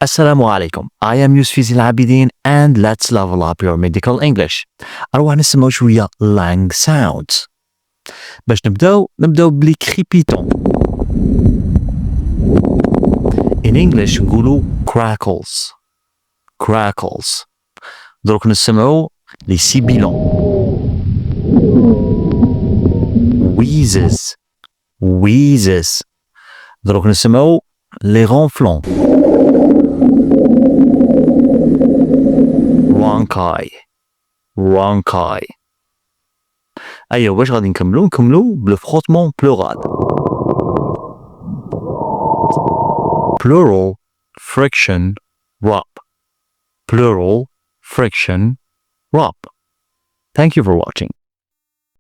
Assalamu alaikum. I am Yusuf Zilabidin and let's level up your medical English. أروح نسمعوا شوية lang sounds. باش نبداو بلي crepitant. In English نقولوا crackles. Crackles. دروك نسمعوا لي sibilants. Wheezes. Wheezes. دروك نسمعوا لي ronflants. Ronchi. Ronchi. أيوة باش غادي نكملو بلو فروتمون بلورال. Plural friction rub. Plural friction rub. Thank you for watching.